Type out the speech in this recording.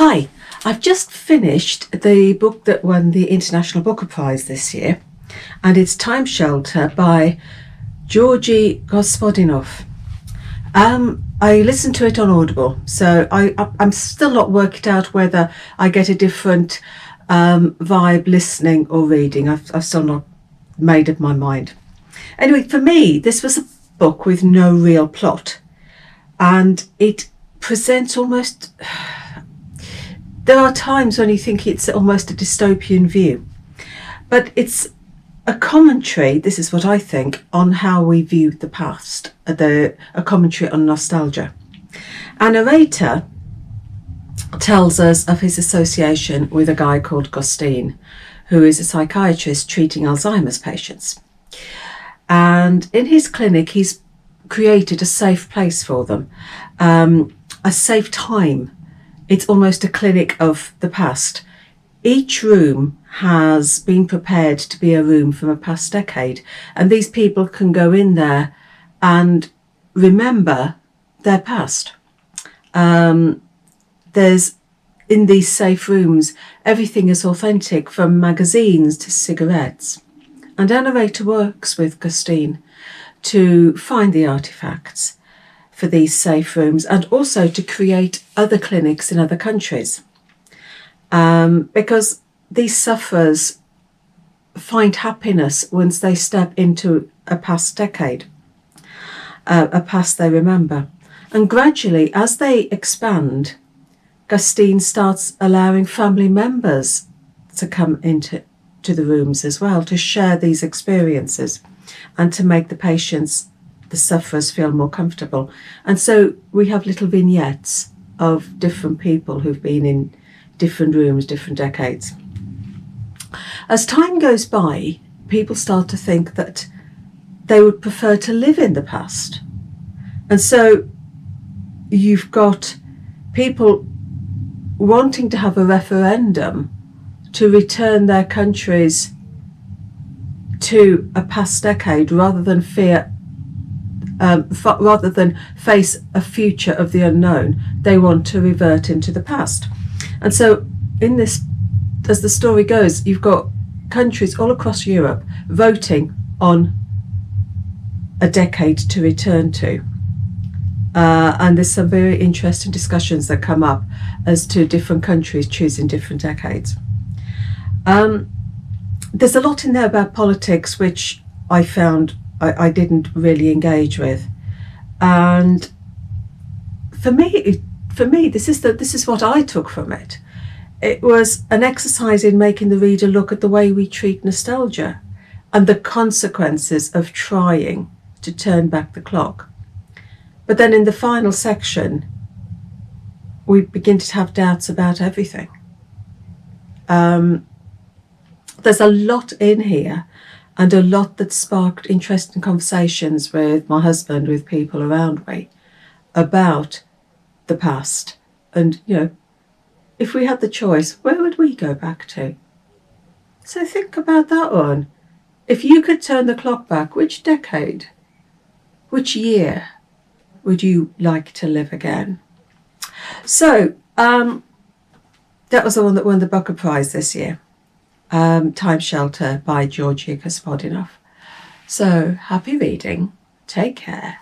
Hi, I've just finished the book that won the International Booker Prize this year, and it's Time Shelter by Georgi Gospodinov. I listened to it on Audible, so I'm still not worked out whether I get a different vibe listening or reading. I've still not made up my mind. Anyway, for me, this was a book with no real plot, and it presents almost... There are times when you think it's almost a dystopian view, but it's a commentary, this is what I think, on how we view the past, a commentary on nostalgia. Our narrator tells us of his association with a guy called Gostin, who is a psychiatrist treating Alzheimer's patients. And in his clinic, he's created a safe place for them, a safe time. It's almost a clinic of the past. Each room has been prepared to be a room from a past decade, and these people can go in there and remember their past. There's, in these safe rooms, everything is authentic, from magazines to cigarettes. And our narrator works with Gostin to find the artifacts for these safe rooms, and also to create other clinics in other countries, because these sufferers find happiness once they step into a past decade, a past they remember. And gradually, as they expand, Gostin starts allowing family members to come into the rooms as well, to share these experiences and to make the sufferers feel more comfortable. And so we have little vignettes of different people who've been in different rooms, different decades. As time goes by, people start to think that they would prefer to live in the past. And so you've got people wanting to have a referendum to return their countries to a past decade, rather than face a future of the unknown. They want to revert into the past. And so in this, as the story goes, you've got countries all across Europe voting on a decade to return to. And there's some very interesting discussions that come up as to different countries choosing different decades. There's a lot in there about politics which I found I didn't really engage with, and for me, this is what I took from it. It was an exercise in making the reader look at the way we treat nostalgia and the consequences of trying to turn back the clock. But then in the final section, we begin to have doubts about everything. There's a lot in here, and a lot that sparked interesting conversations with my husband, with people around me, about the past. And, if we had the choice, where would we go back to? So think about that one. If you could turn the clock back, which decade, which year would you like to live again? So that was the one that won the Booker Prize this year. Time Shelter by Georgi Gospodinov. So happy reading. Take care.